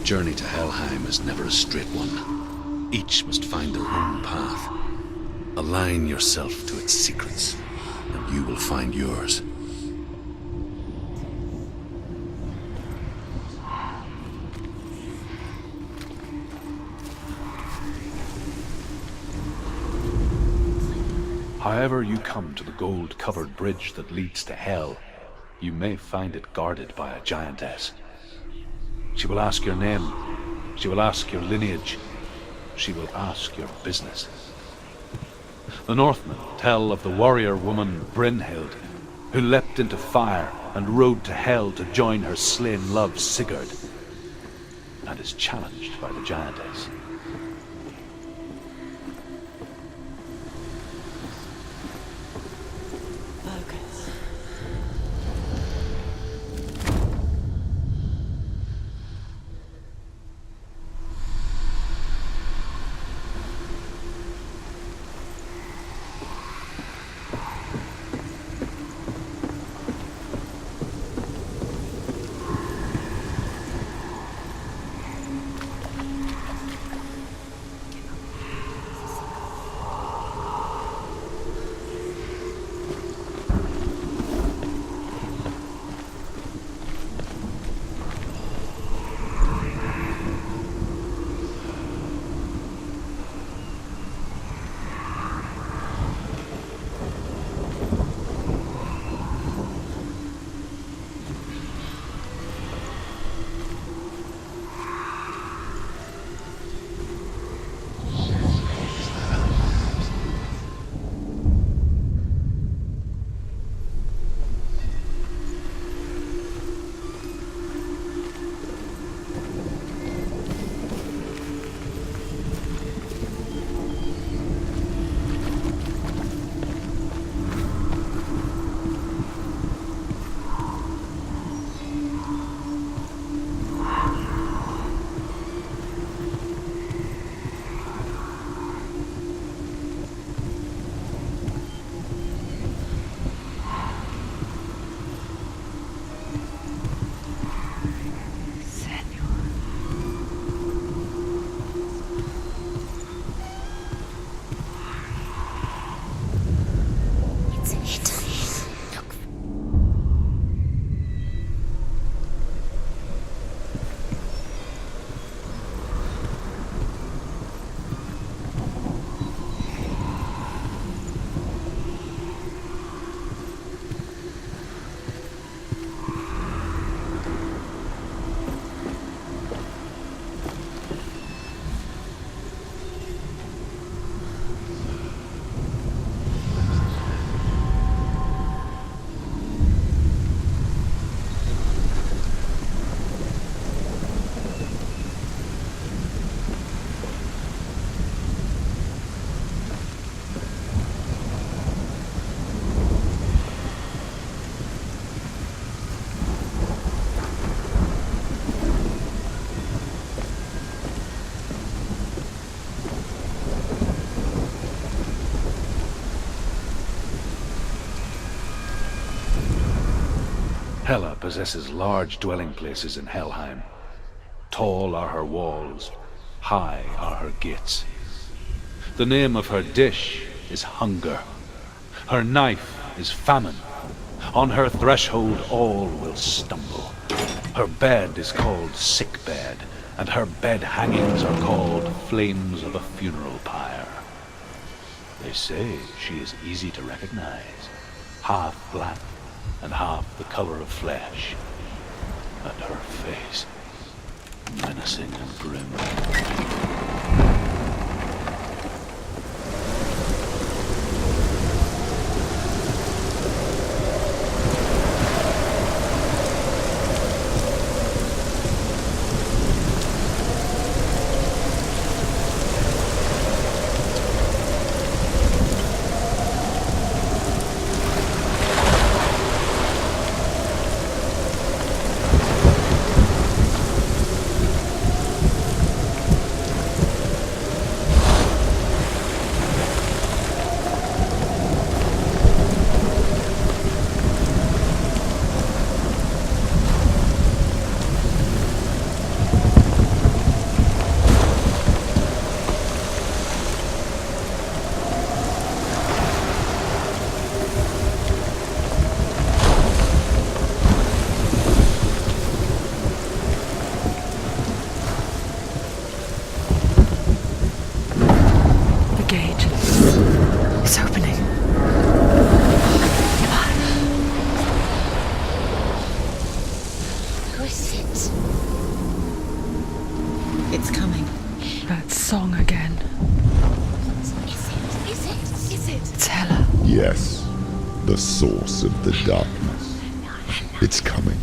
journey to Helheim is never a straight one. Each must find their own path. Align yourself to its secrets, and you will find yours. However you come to the gold-covered bridge that leads to Hell, you may find it guarded by a giantess. She will ask your name. She will ask your lineage. She will ask your business. The Northmen tell of the warrior woman Brynhild, who leapt into fire and rode to Hell to join her slain love Sigurd, and is challenged by the giantess. Hela possesses large dwelling places in Helheim. Tall are her walls, high are her gates. The name of her dish is hunger. Her knife is famine. On her threshold all will stumble. Her bed is called sick bed, and her bed hangings are called flames of a funeral pyre. They say she is easy to recognize, half black and half the color of flesh, and her face menacing and grim. gate. It's opening. What's it? It's coming. That song again. Is it? It's Hela. Yes, the source of the darkness. It's coming.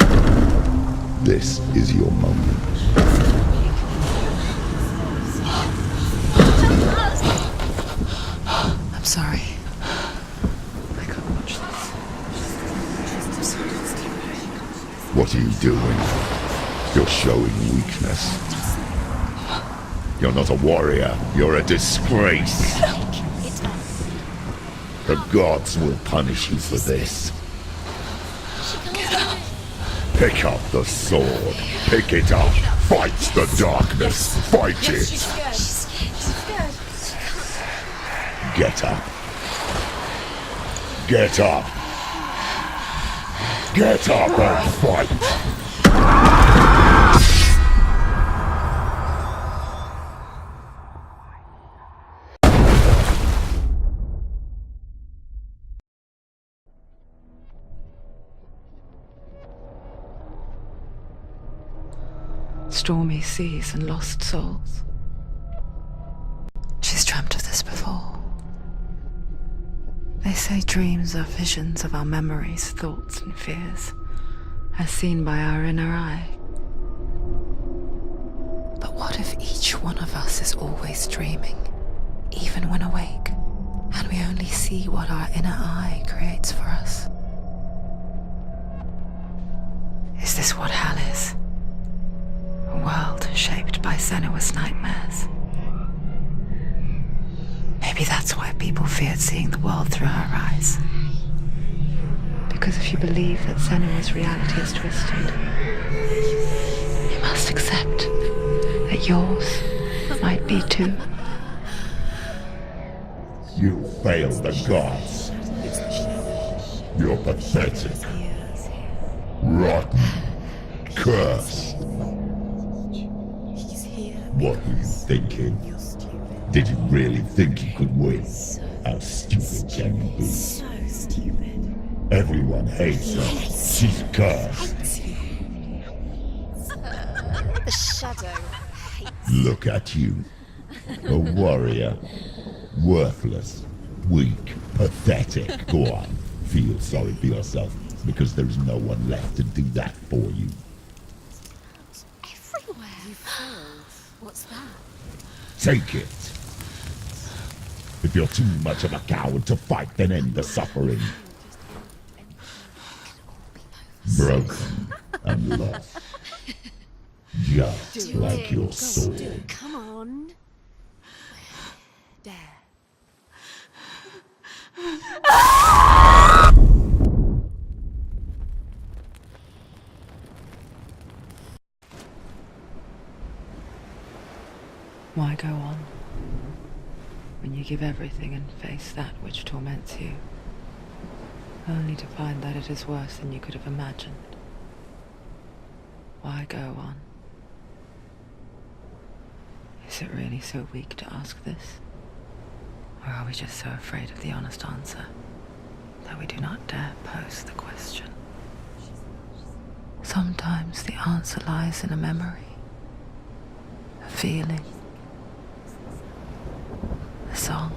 This is your moment. I'm sorry. I can't watch this. What are you doing? You're showing weakness. You're not a warrior. You're a disgrace. The gods will punish you for this. Pick up the sword. Pick it up. Fight the darkness. Fight it. She's scared. Get up. Get up. Get up and fight. Stormy seas and lost souls. She's dreamt of this before. They say dreams are visions of our memories, thoughts and fears, as seen by our inner eye. But what if each one of us is always dreaming, even when awake, and we only see what our inner eye creates for us? Is this what hell is? A world shaped by Senua's nightmares. Maybe that's why people feared seeing the world through her eyes. Because if you believe that Senua's reality is twisted, you must accept that yours might be too. You failed the gods. You're pathetic. Rotten. Cursed. What were you thinking? Did you really think you could win? How stupid can you be? So stupid. Everyone hates her. She's cursed. The shadow hates. Look at you. A warrior. Worthless. Weak. Pathetic. Go on. Feel sorry for yourself, because there is no one left to do that for you. Everywhere. You failed. What's that? Take it. If you're too much of a coward to fight, then end the suffering. Broken and lost. Just like your sword. Come on. Dare. Why go on when you give everything and face that which torments you, only to find that it is worse than you could have imagined? Why go on? Is it really so weak to ask this? Or are we just so afraid of the honest answer that we do not dare pose the question? Sometimes the answer lies in a memory, a feeling, a song.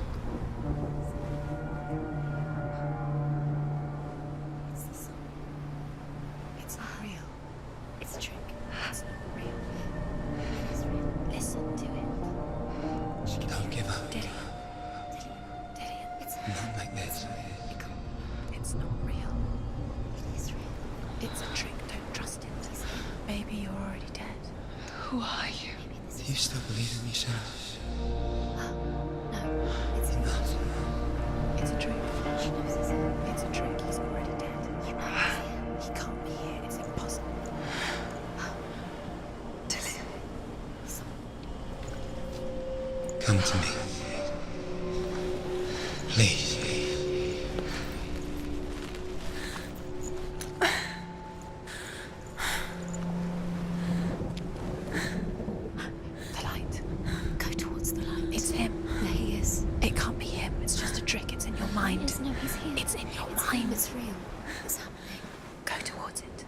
It's not real. It's a trick. It's not real. It's real. Listen to it. She can Don't give up. Did it? It's Not like this. it can't. It's not real. It is real. It's a trick. Don't trust it. Maybe you're already dead. Who are you? Do you still believe in me, Shadow? No, it's not. It's a trick. She knows it's it. It's a trick. He's already dead. He knows. He can't be here. It's impossible. Tilly. Come to me. Please. The light. Go towards the light. It's him. There he is. It can't trick. It's in your mind. Yes, no, he's here. It's in your It's mind. real. It's real. It's happening. Go towards it.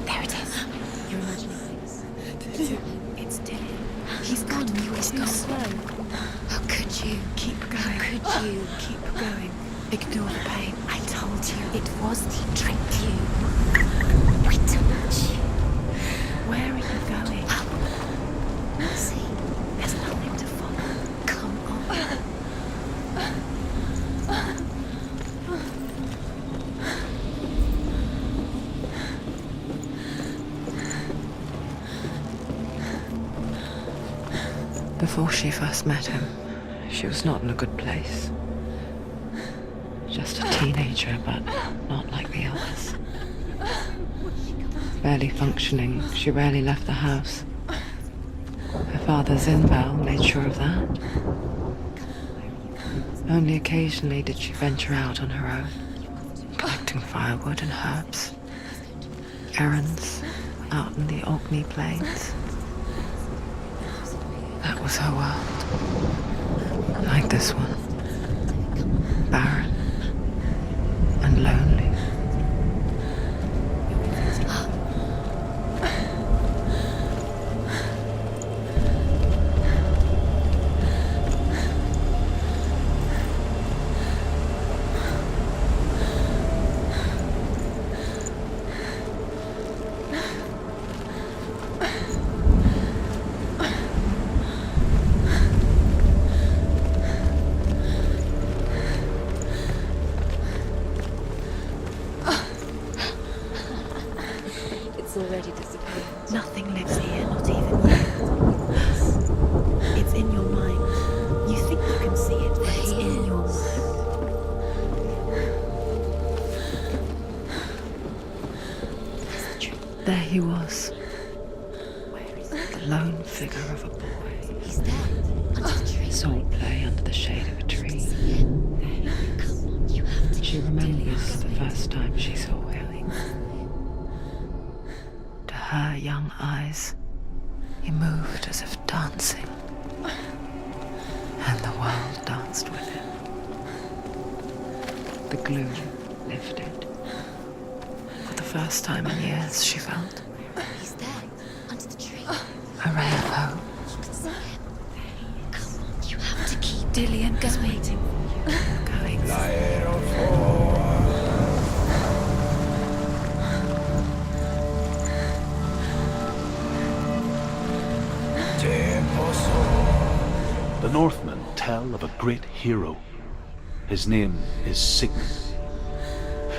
There it is. You're imagining things. It's Dylan. He's gone. You always Too go. slow. How could you? Keep going. Could you keep going? Ignore the pain. I told you. It was he tricked you. Way too much. Where are you going? Up. See, there's nothing to follow. Come on. Before she first met him, she was not in a good place. Just a teenager, but not like the others. Barely functioning, she rarely left the house. Her father's inval made sure of that. Only occasionally did she venture out on her own, collecting firewood and herbs. Errands out in the Orkney Plains. That was her world. Like this one. Barren and lonely. It's already disappeared. Nothing lives here, not even you. It's in your mind. You think you can see it, but it's in your mind. There he was, Where is the lone figure of a boy. He's there. Under the tree. Saw play under the shade of a tree. Come on, you have to. She remembers the first time she saw him. To her young eyes, he moved as if dancing, and the world danced with him. The gloom lifted. For the first time in years, she felt He's there. Under the tree. a ray of hope. You can see him. Come on, you have to keep. Dillian is waiting for you. Going. The Northmen tell of a great hero. His name is Sigmund.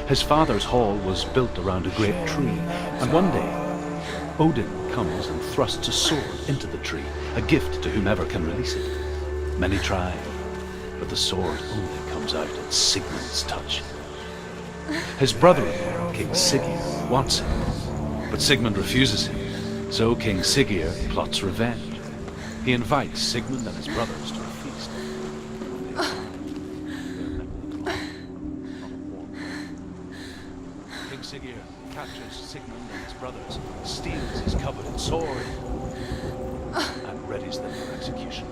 His father's hall was built around a great tree, and one day, Odin comes and thrusts a sword into the tree, a gift to whomever can release it. Many try, but the sword only comes out at Sigmund's touch. His brother-in-law, King Siggeir, wants him, but Sigmund refuses him, so King Siggeir plots revenge. He invites Sigmund and his brothers to a feast. King Siggeir captures Sigmund and his brothers, steals his coveted sword, and readies them for execution.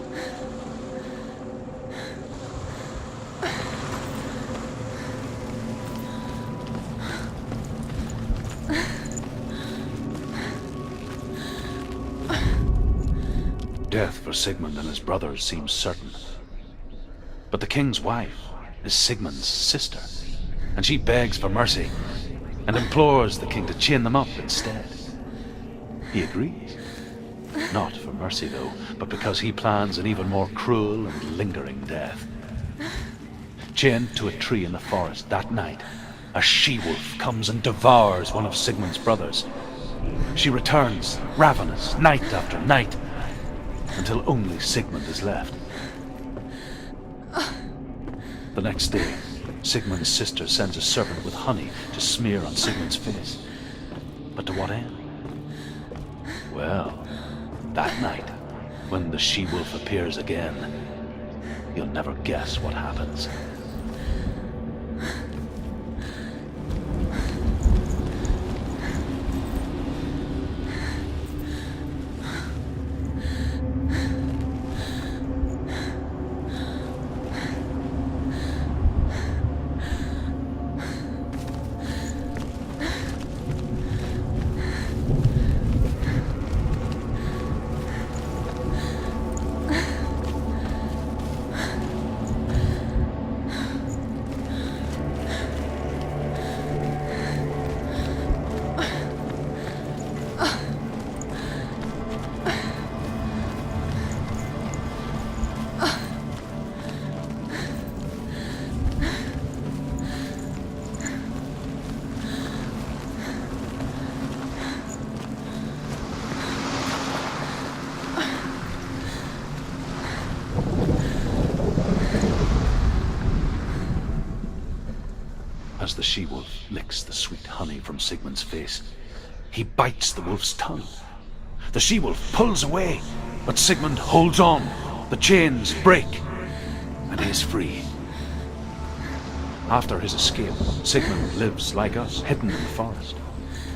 Death for Sigmund and his brothers seems certain. But the king's wife is Sigmund's sister, and she begs for mercy and implores the king to chain them up instead. He agrees. Not for mercy, though, but because he plans an even more cruel and lingering death. Chained to a tree in the forest that night, a she-wolf comes and devours one of Sigmund's brothers. She returns, ravenous, night after night, until only Sigmund is left. The next day, Sigmund's sister sends a serpent with honey to smear on Sigmund's face. But to what end? Well, that night, when the she-wolf appears again, you'll never guess what happens. As the she-wolf licks the sweet honey from Sigmund's face, he bites the wolf's tongue. The she-wolf pulls away, but Sigmund holds on. The chains break, and he is free. After his escape, Sigmund lives like us, hidden in the forest.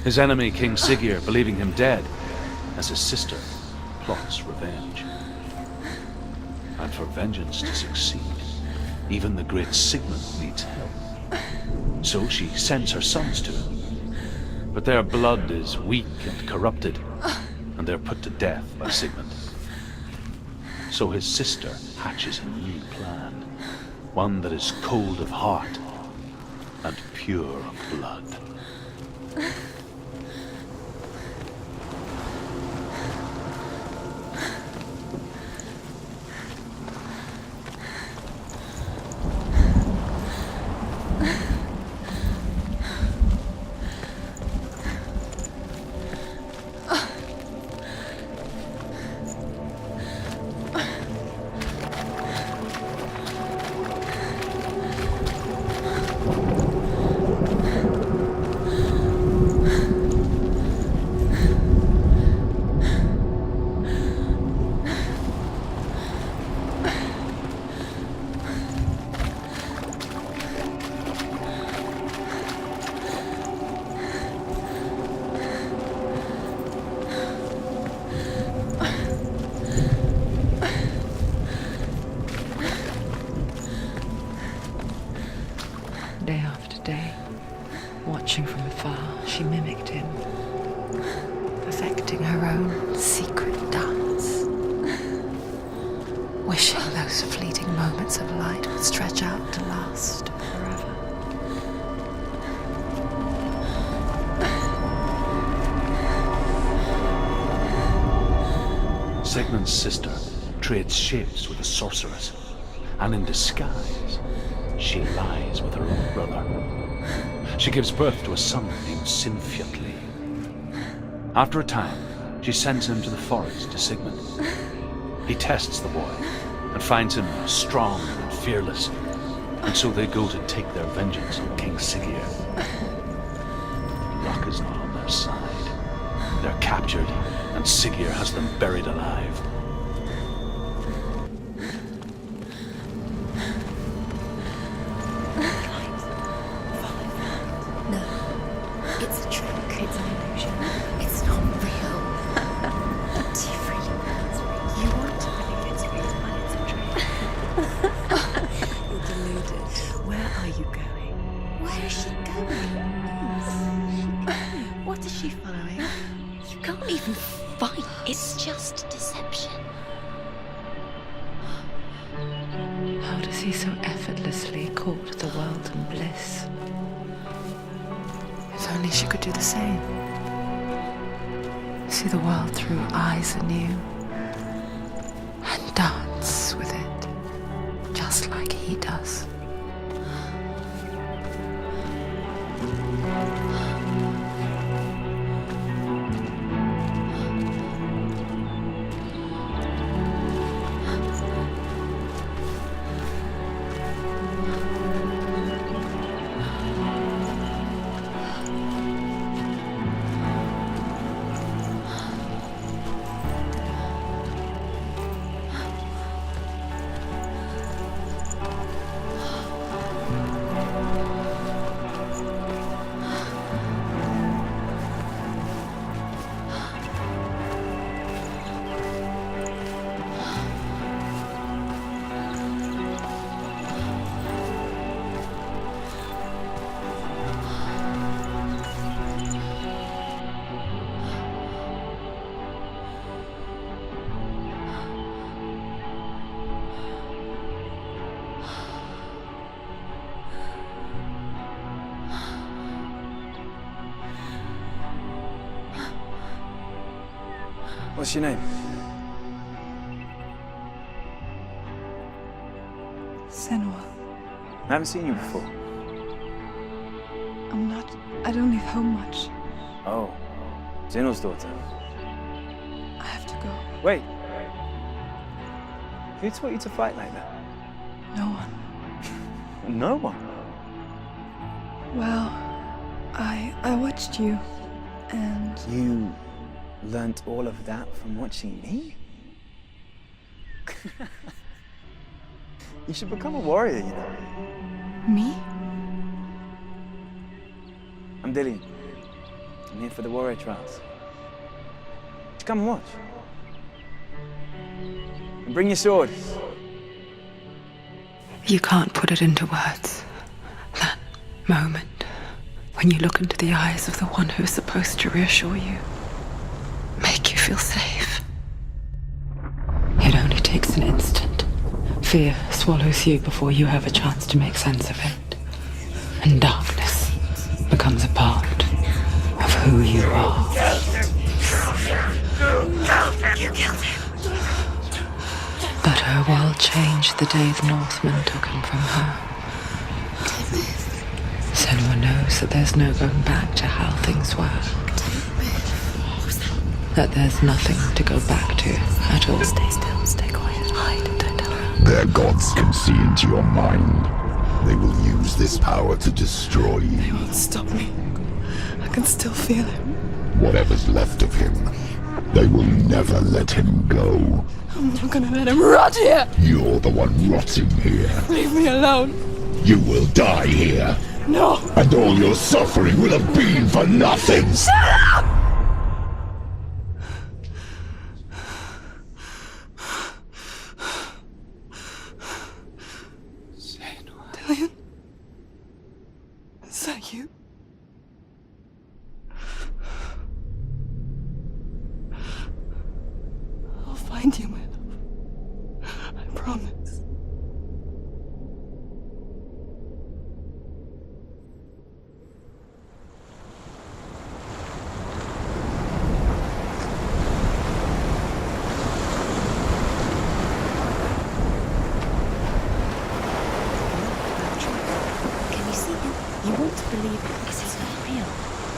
His enemy, King Siggeir, believing him dead, as his sister plots revenge. And for vengeance to succeed, even the great Sigmund needs help. So she sends her sons to him. But their blood is weak and corrupted, and they're put to death by Sigmund. So his sister hatches a new plan, one that is cold of heart and pure of blood. Day after day, watching from afar, she mimicked him, perfecting her own secret dance, wishing those fleeting moments of light would stretch out to last forever. Sigmund's sister trades shapes with a sorceress, and in disguise, she lies with her own brother. She gives birth to a son named Sinfjotli. After a time, she sends him to the forest to Sigmund. He tests the boy and finds him strong and fearless, and so they go to take their vengeance on King Siggeir. Luck is not on their side. They're captured, and Siggeir has them buried alive. No, it's a trick. It's an illusion. It's not real. Different. You want to believe it's real, but it's a trick. You're deluded. Where are you going? Where is she going? What is she following? You can't even fight. It's just deception. How does he so effortlessly court the world and bliss? If only she could do the same. See the world through eyes anew and dance with it, just like he does. What's your name? Senua. I haven't seen you before. I don't leave home much. Oh, Zeno's daughter. I have to go. Wait. Who taught you to fight like that? No one. No one? Well, I watched you, and You learnt all of that from watching me? You should become a warrior, you know. me? I'm Dillian. I'm here for the warrior trials. Just come and watch. And bring your sword. You can't put it into words. That moment when you look into the eyes of the one who is supposed to reassure you, make you feel safe. It only takes an instant. Fear swallows you before you have a chance to make sense of it. And darkness becomes a part of who you are. You killed him. But her world changed the day the Northmen took him from her. Senua knows that there's no going back to how things were. That there's nothing to go back to at all. Stay still, stay quiet, hide, don't tell her. Their gods can see into your mind. They will use this power to destroy They you. won't stop me. I can still feel him. Whatever's left of him, they will never let him go. I'm not gonna let him rot here. You're the one rotting here. Leave me alone. You will die here. No. And all your suffering will have been for nothing. Shut up! Dillian? Is that you? I'll find you, my love. I promise. Can you see him? You want to believe it. Is it not real?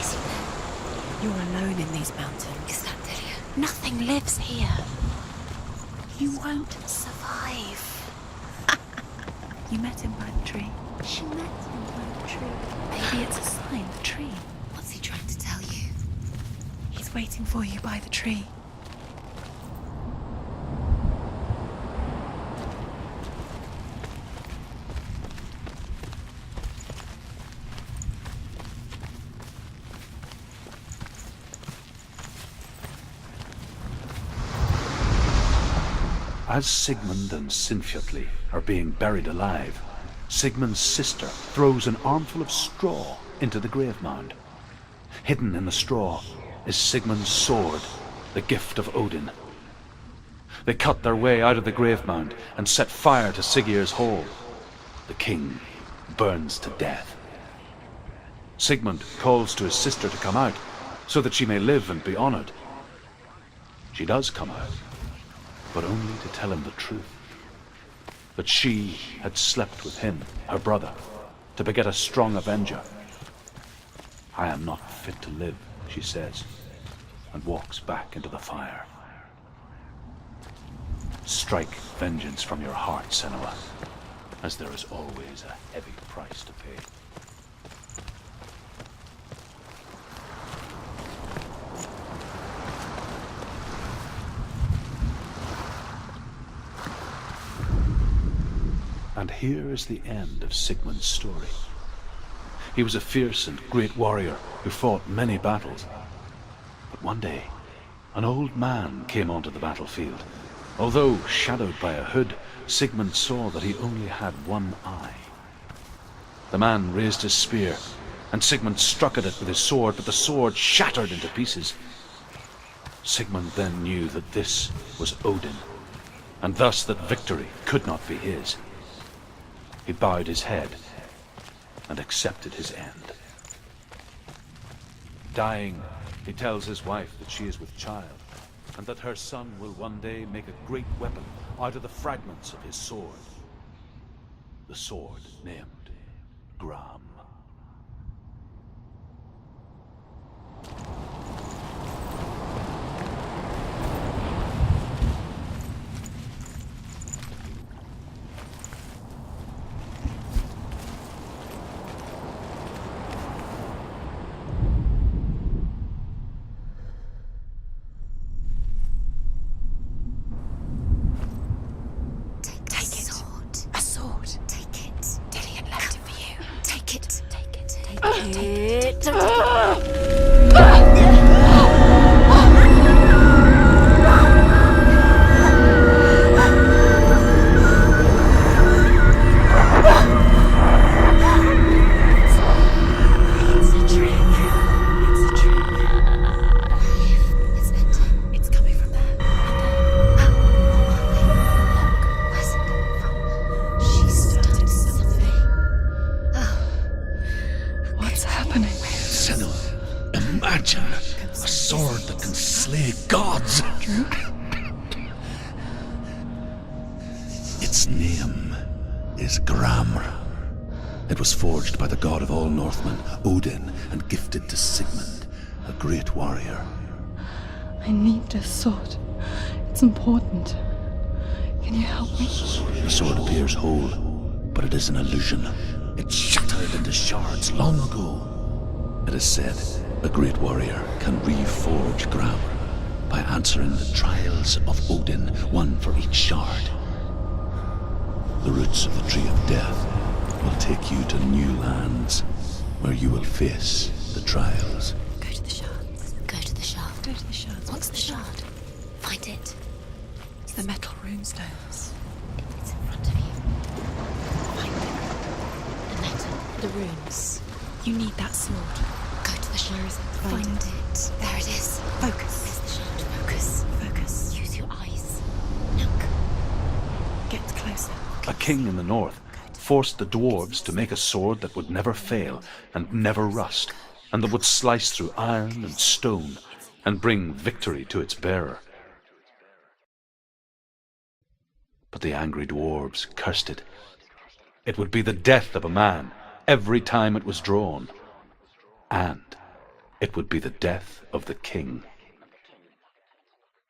Is he there? You're alone in these mountains. Is that Dillian? Nothing lives here. You won't survive. You met him by the tree. She met him by the tree. Maybe it's a sign, the tree. What's he trying to tell you? He's waiting for you by the tree. As Sigmund and Sinfjotli are being buried alive, Sigmund's sister throws an armful of straw into the grave mound. Hidden in the straw is Sigmund's sword, the gift of Odin. They cut their way out of the grave mound and set fire to Siggeir's hall. The king burns to death. Sigmund calls to his sister to come out so that she may live and be honored. She does come out, but only to tell him the truth. That she had slept with him, her brother, to beget a strong avenger. I am not fit to live, she says, and walks back into the fire. Strike vengeance from your heart, Senua, as there is always a heavy price to pay. And here is the end of Sigmund's story. He was a fierce and great warrior who fought many battles. But one day, an old man came onto the battlefield. Although shadowed by a hood, Sigmund saw that he only had one eye. The man raised his spear, and Sigmund struck at it with his sword, but the sword shattered into pieces. Sigmund then knew that this was Odin, and thus that victory could not be his. He bowed his head and accepted his end. Dying, he tells his wife that she is with child and that her son will one day make a great weapon out of the fragments of his sword. The sword named Gram. Its name is Gram. It was forged by the god of all Northmen, Odin, and gifted to Sigmund, a great warrior. I need this sword. It's important. Can you help me? The sword appears whole, but it is an illusion. It shattered into shards long ago. It is said a great warrior can reforge Gram by answering the trials of Odin, one for each shard. The roots of the Tree of Death will take you to new lands, where you will face the trials. Go to the shards. Go to the shard. Go to the shards. What's the shard? Find it. It's the metal runestones. It's in front of you. Find it. The metal. The runes. You need that sword. Go to the shard. Find it. There it is. Focus. There's the shard. Focus. Focus. Use your eyes. Look. Get closer. A king in the north forced the dwarves to make a sword that would never fail and never rust, and that would slice through iron and stone and bring victory to its bearer. But the angry dwarves cursed it. It would be the death of a man every time it was drawn, and it would be the death of the king.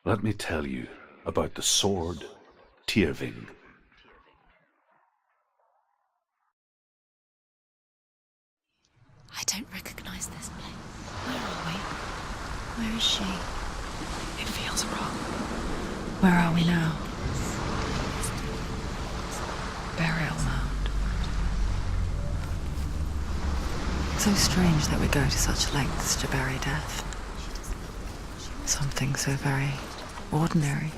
Let me tell you about the sword Tyrving. I don't recognize this place. Where are we? Where is she? It feels wrong. Where are we now? Burial mound. So strange that we go to such lengths to bury death. Something so very ordinary,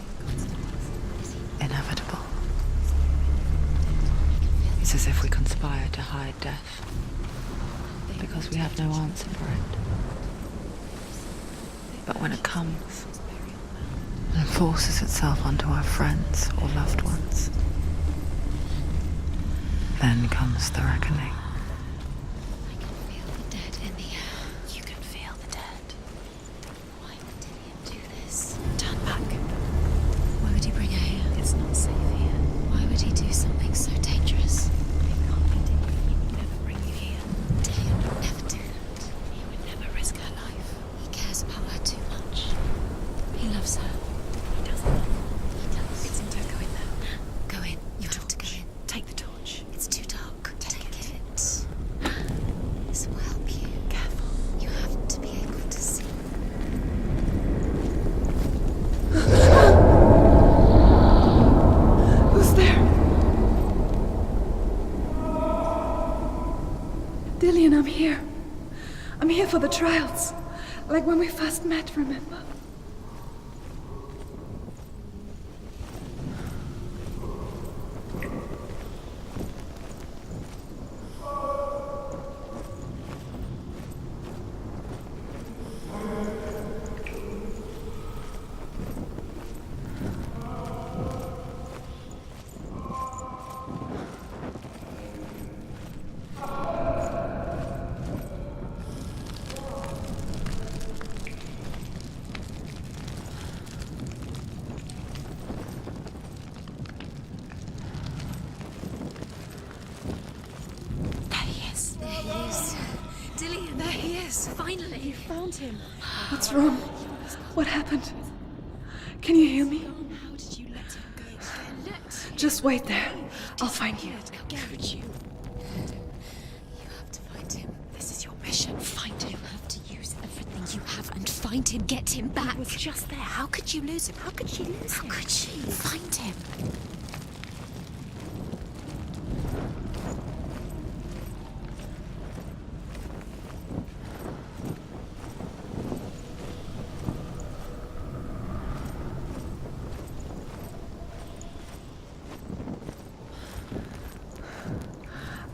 inevitable. It's as if we conspire to hide death, because we have no answer for it. But when it comes and forces itself onto our friends or loved ones, then comes the reckoning. I can feel the dead in the air. You can feel the dead. Why would Dillian do this? Turn back. Why would he bring her here? It's not safe here. Why would he do something so dangerous? It can't be Dillian. He would never bring you here. Dillian would never do that. He would never risk her life. He cares about her too much. He loves her. He doesn't. He does. Vincent, don't go in there. Go in. You have to go in. Take the torch. It's too dark. Take it. This will help you. Careful. You have to be able to see. Who's there? Dillian, I'm here. I'm here for the trials. Like when we first met, remember? voices. Finally, you found him. What's wrong? What happened? Can you hear me? How did you let him go? Just wait there. I'll find you. How could you? You have to find him. This is your mission. Find him. You have to use everything you have and find him. Get him back. He was just there. How could you lose him? How could she lose him? How could she? Find him.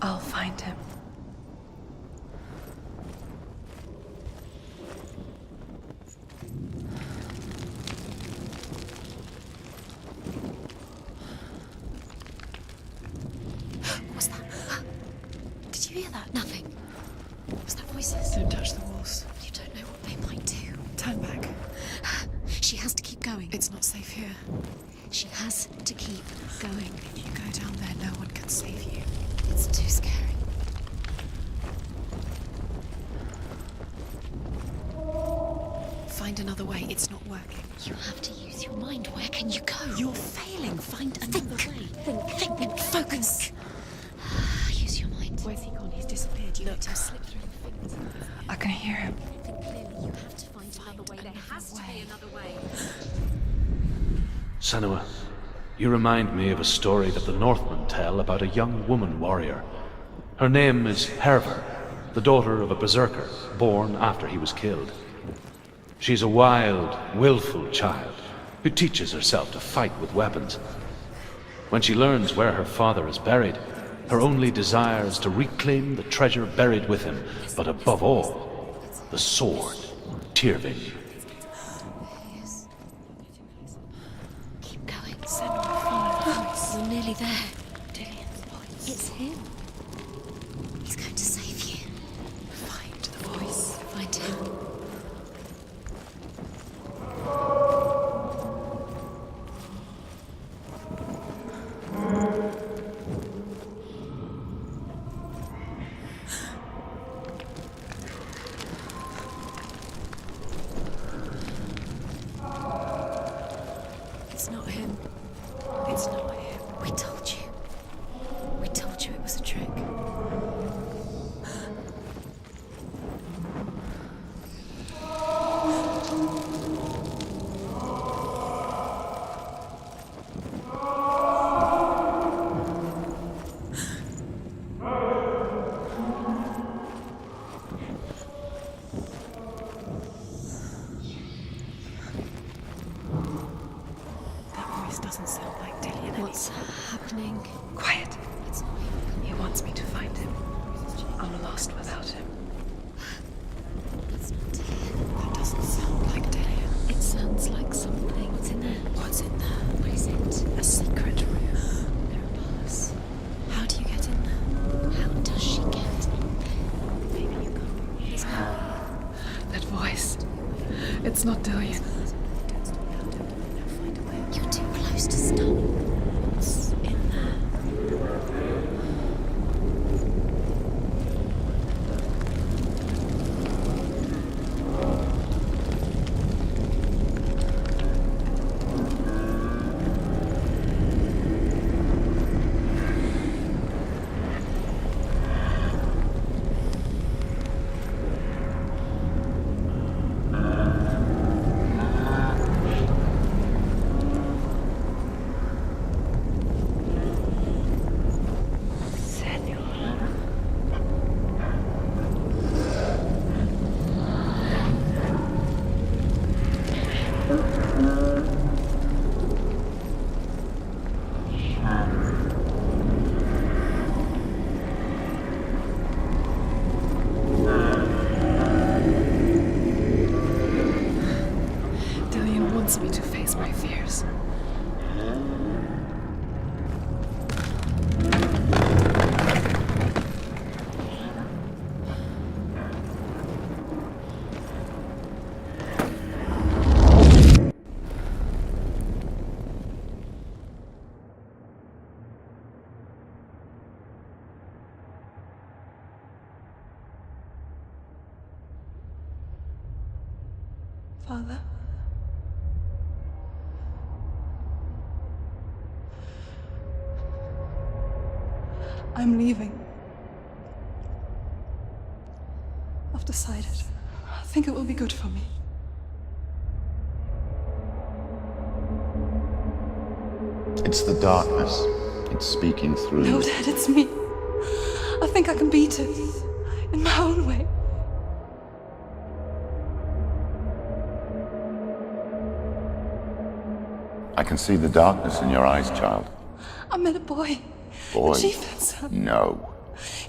I'll find him. What was that? Did you hear that? Nothing. Was that voices? Don't touch the walls. You don't know what they might do. Turn back. She has to keep going. It's not safe here. She has to keep going. If you go down there, no one can save you. It's too scary. Find another way. It's not working. You have to use your mind. Where can you go? You're failing. Find another way. Think. Focus. Use your mind. Where's he gone? He's disappeared. You let him slip through your fingers. I can hear him. Think clearly. You have to find another way. There has to be another way. Senua, you remind me of a story that the Northmen tell about a young woman warrior. Her name is Herver, the daughter of a berserker, born after he was killed. She's a wild, willful child who teaches herself to fight with weapons. When she learns where her father is buried, her only desire is to reclaim the treasure buried with him, but above all, the sword, Tyrving. Keep going. You're nearly there. It's him. He's going to save you. Find the voice. Find him. It's not him. It's not him. We told you. We told you it was a trick. That voice doesn't sound like Dillian. What's happening? Quiet. It's not him. He wants me to find him. I'm lost without him. It's not him. That doesn't sound like Dillian. It sounds like something's in there. What's in there? What is it? A secret room. There are bars. How do you get in there? How does she get in there? Maybe you can't. He's not. That voice. It's not Dillian. You're too close to stop. What's in there? Father? I'm leaving. I've decided. I think it will be good for me. It's the darkness. It's speaking through No, you. Dad, it's me. I think I can beat it. In my own way. I can see the darkness in your eyes, child. I met a boy. Boy. The chieftain's son. No.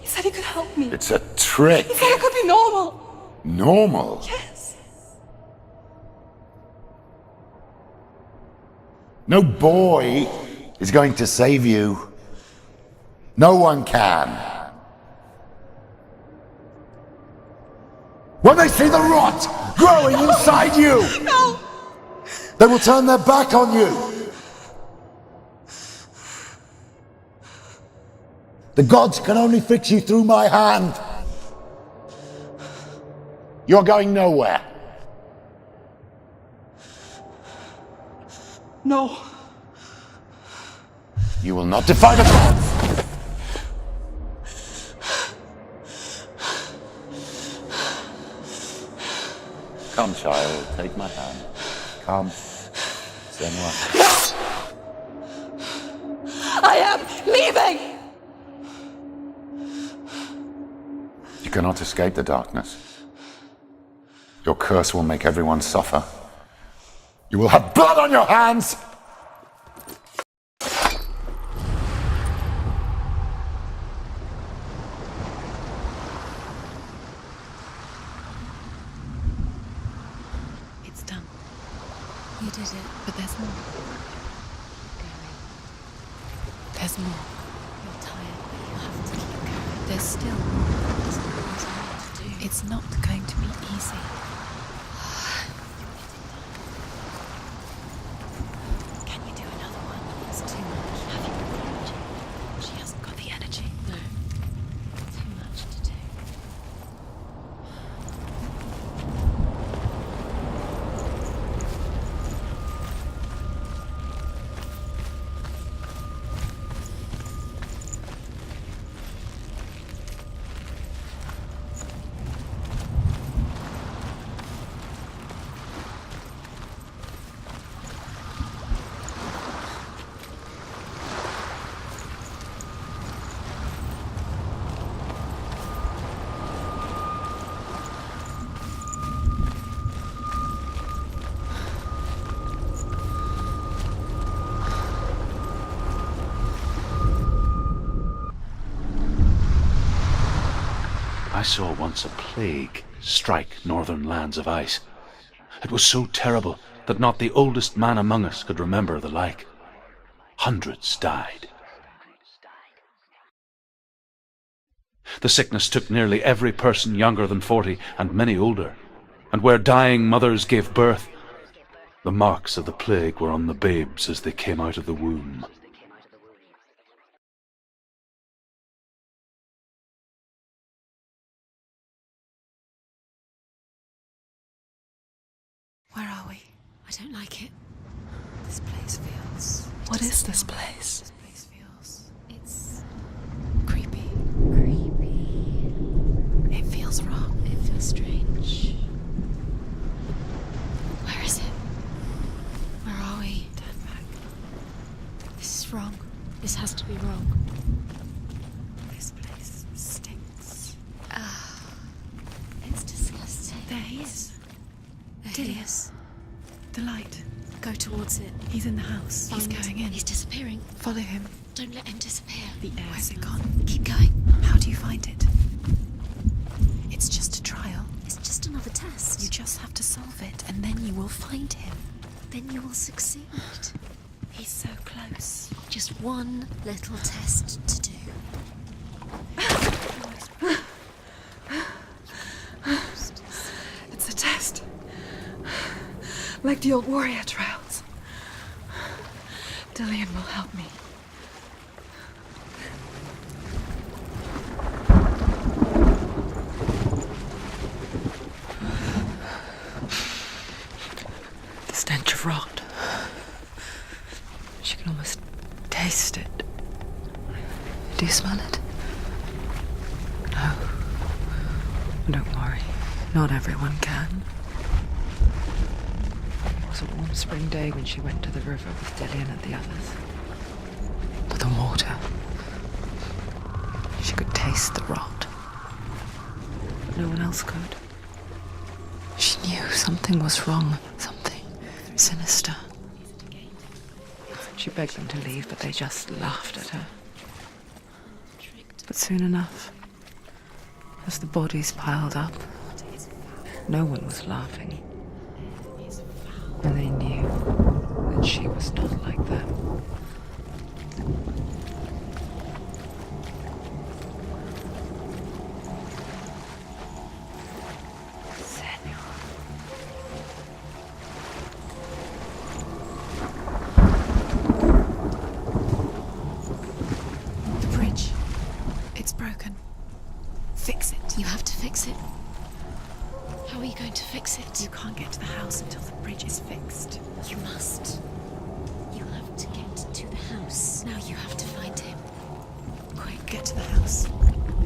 He said he could help me. It's a trick. He said I could be normal. Normal? Yes. No boy is going to save you. No one can. When they see the rot growing inside you, No! they will turn their back on you. The gods can only fix you through my hand. You're going nowhere. No. You will not defy the gods. Come, child, take my hand. Come, Senua. I am leaving! You cannot escape the darkness. Your curse will make everyone suffer. You will have blood on your hands! It's done. You did it. But there's more. There's more. You're tired, but you have to keep going. There's still more. There's always more to do. It's not going to be easy. Can you do another one? It's too much. Have you got the energy? She hasn't got the energy. No. Too much to do. I saw once a plague strike northern lands of ice. It was so terrible that not the oldest man among us could remember the like. Hundreds died. The sickness took nearly every person younger than 40 and many older, and where dying mothers gave birth, the marks of the plague were on the babes as they came out of the womb. Where are we? I don't like it. This place feels... What is this place? This place feels... It's Creepy. creepy. It feels wrong. It feels strange. Where is it? Where are we? Turn back. This is wrong. This has to be wrong. This place stinks. It's disgusting. There he is. There Dillian. he is. The light. Go towards it. He's in the house. He's Find- going in. He's disappearing. Follow him. Don't let him disappear. The air. Where's it gone? Keep going. How do you find it? It's just a trial. It's just another test. You just have to solve it, and then you will find him. Then you will succeed. He's so close. Just one little test to do. It's a test. Like the old warrior trials. Dillian will help me. rot. She can almost taste it. Do you smell it? No. Don't worry. Not everyone can. It was a warm spring day when she went to the river with Dillian and the others. But the water. She could taste the rot. But no one else could. She knew something was wrong. Something sinister. She begged them to leave, but they just laughed at her. But soon enough, as the bodies piled up, no one was laughing. And they knew that she was not like them. The bridge. It's broken. Fix it. You have to fix it. How are you going to fix it? You can't get to the house until the bridge is fixed. You must. You have to get to the house. Now you have to find him. Quick, get to the house.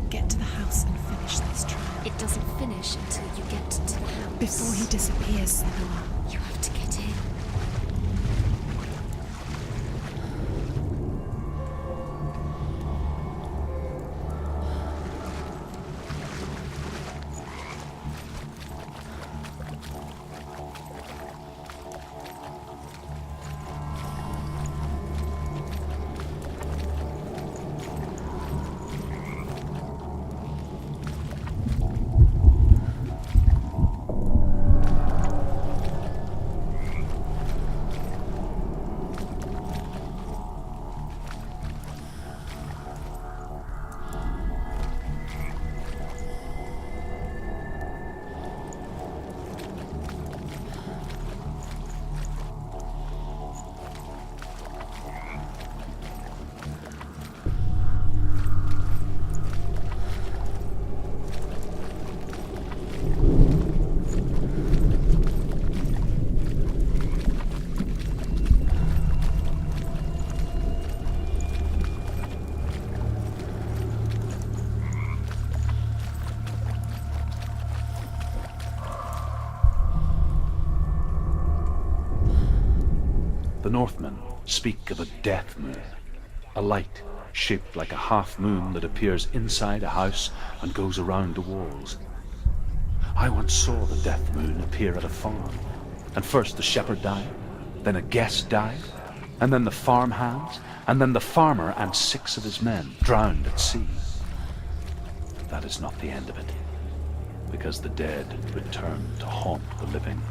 Get to the house and finish this trial. It doesn't finish until you get to the house. Before he disappears, Senua. You have to get in. The Northmen speak of a death moon, a light shaped like a half moon that appears inside a house and goes around the walls. I once saw the death moon appear at a farm, and first the shepherd died, then a guest died, and then the farm hands, and then the farmer and 6 of his men drowned at sea. But that is not the end of it, because the dead return to haunt the living.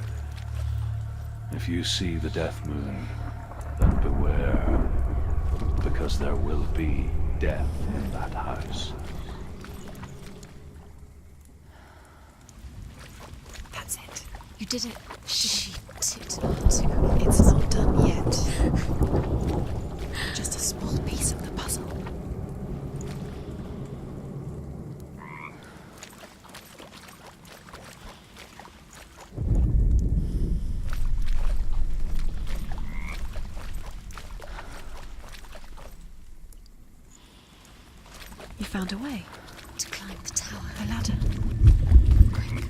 If you see the death moon, then beware, because there will be death in that house. That's it. You did it. She did not. It's not done yet. Just a small piece of the puzzle. You found a way to climb the tower. The ladder. Quick.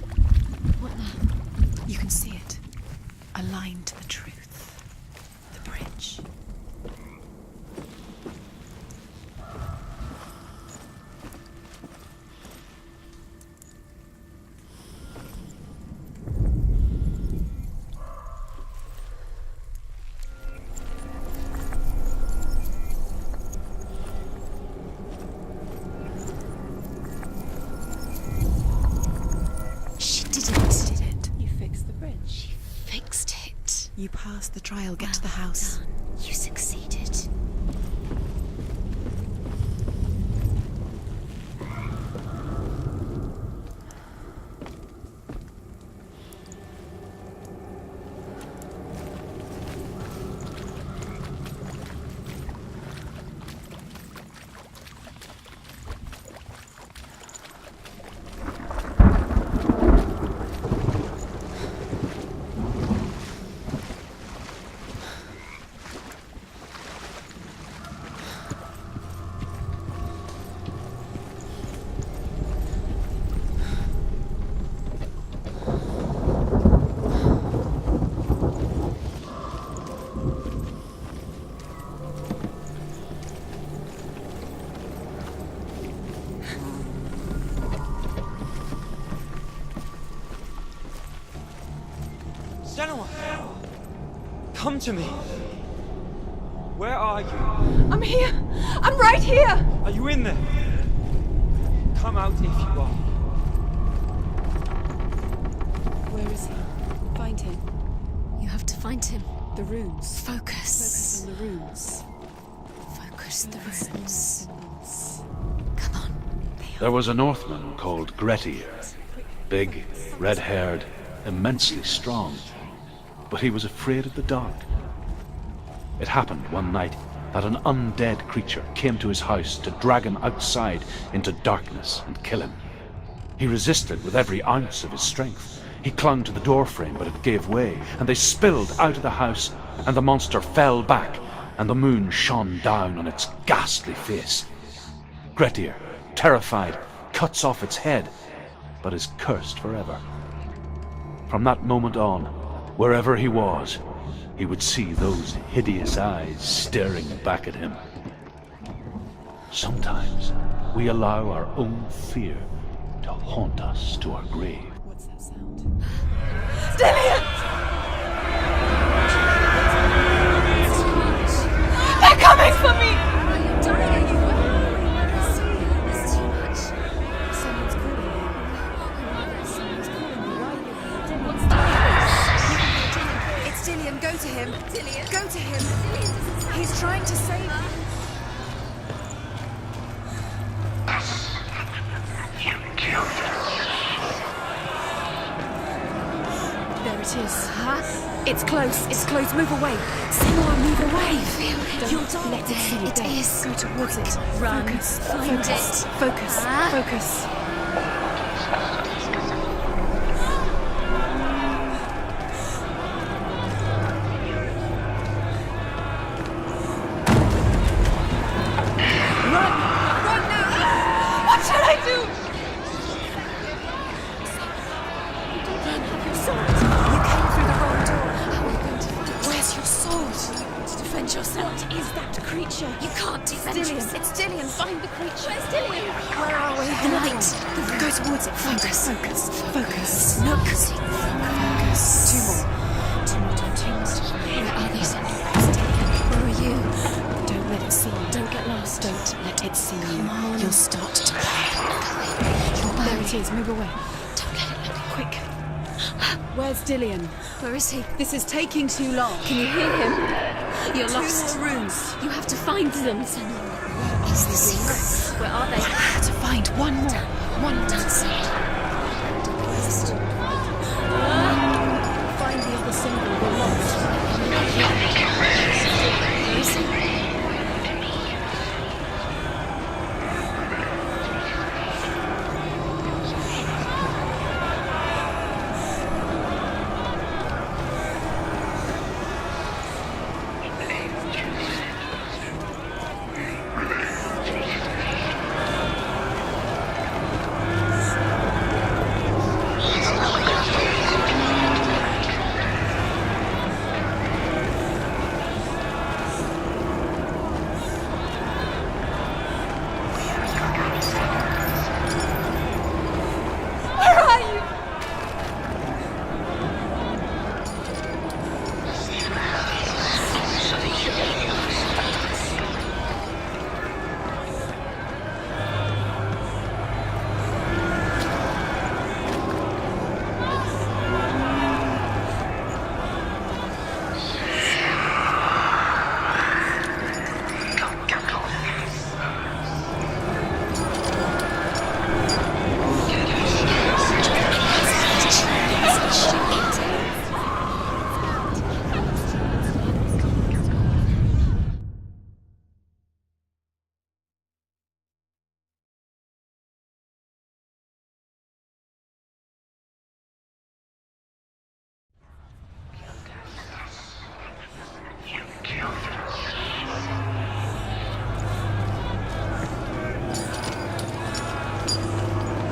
What now? You can see it. A line to the truth. The bridge. You passed the trial, get to the house. Done. You succeeded. Senua! Come to me! Where are you? I'm here! I'm right here! Are you in there? Come out if you are. Where is he? Find him. You have to find him. The runes. Focus. Focus on the runes. Focus the runes. Come on. There was a Northman called Grettir. Big, red-haired, immensely strong. But he was afraid of the dark. It happened one night that an undead creature came to his house to drag him outside into darkness and kill him. He resisted with every ounce of his strength. He clung to the doorframe, but it gave way, and they spilled out of the house, and the monster fell back, and the moon shone down on its ghastly face. Grettir, terrified, cuts off its head, but is cursed forever. From that moment on, wherever he was, he would see those hideous eyes staring back at him. Sometimes we allow our own fear to haunt us to our grave. What's that sound? Dillian! They're coming for me! You're dying. There's too much. Someone's calling you. Someone's calling you. What's It's Dillian, go to him. Dillian. Go to him. He's trying to save you. There it is. It's close. It's close. Move away. Senua, move away. Don't let it see you. It is. Go towards it. Run. Focus. Find Focus. it. Focus. Focus. Run! Run now! What shall I do? Run. Your sword. You came through the wrong door. How are you going to find it? Where's your sword? To defend yourself. What is that creature? You can't defend Dillian. yourself. It's Dillian. Find the creature. Where's Dillian? Where are we? The light. Go towards it. Focus. Focus. Focus. Look. Focus. Two more. Where are they, Senua? Where are you? Don't let it see you. Don't get lost. Don't let it see you. Come on. You'll start to You're There burning. it is. Move away. Don't let it look. Quick. Where's Dillian? Where is he? This is taking too long. Can you hear him? You're Two lost. more rooms. You have to find them, Senua. It's the secret. Where are they? To find one more. One more. Don't say it. Find the other symbol. We're lost. Where is he? Where are you?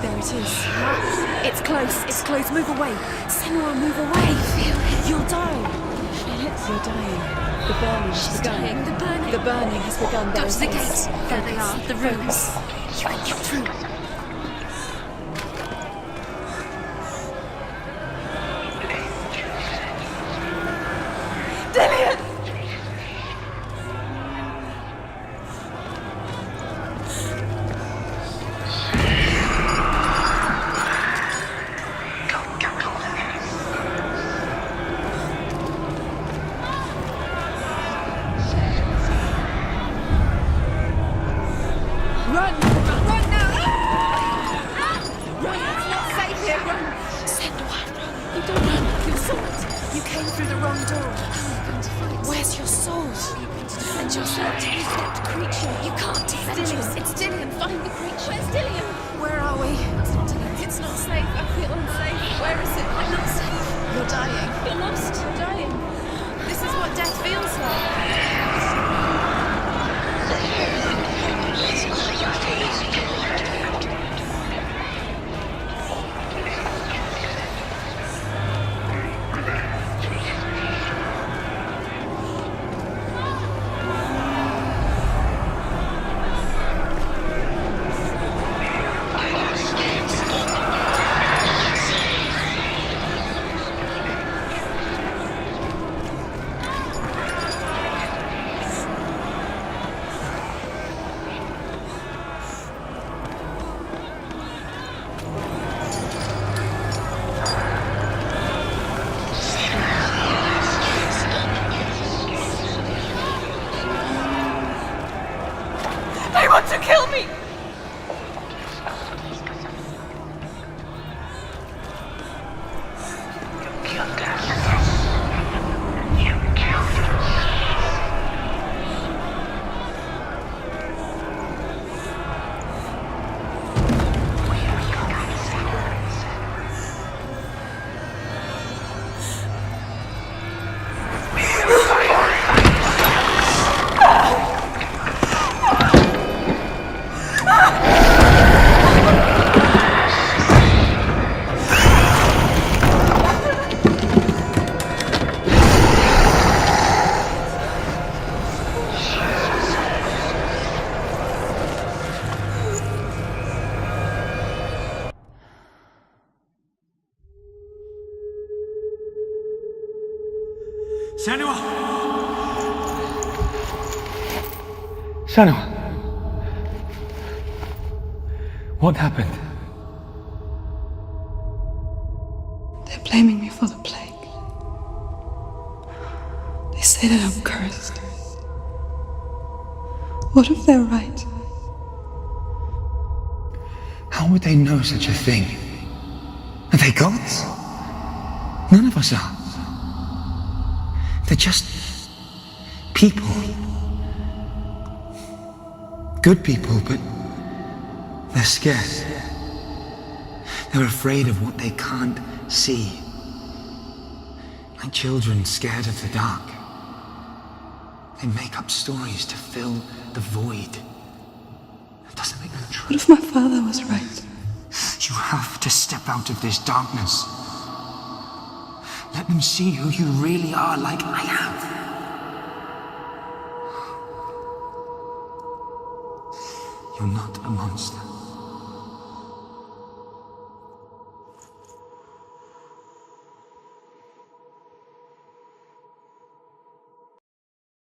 There it is. It's close. It's close. Move away. Senua, move away. You'll die. You're dying. The burning has begun. dying. The burning. The burning has begun. Go There to the it is. gate. There they are. The rooms. You can get through. through the wrong door. Where's your sword? Defend yourself. Who's that creature? You can't defend yourself. It's Dillian. Find the creature. Where's Dillian? Where are we? It's not Dillian. It's not safe. I feel unsafe. Where is it? I'm not safe. You're dying. You're lost. You're dying. This is what death feels like. They want to kill me! Senua! Senua! What happened? They're blaming me for the plague. They say that I'm cursed. What if they're right? How would they know such a thing? Are they gods? None of us are. They're just people. Good people, but they're scared. They're afraid of what they can't see. Like children scared of the dark. They make up stories to fill the void. It doesn't make them true. What if my father was right? You have to step out of this darkness. Let them see who you really are, like I have. You're not a monster.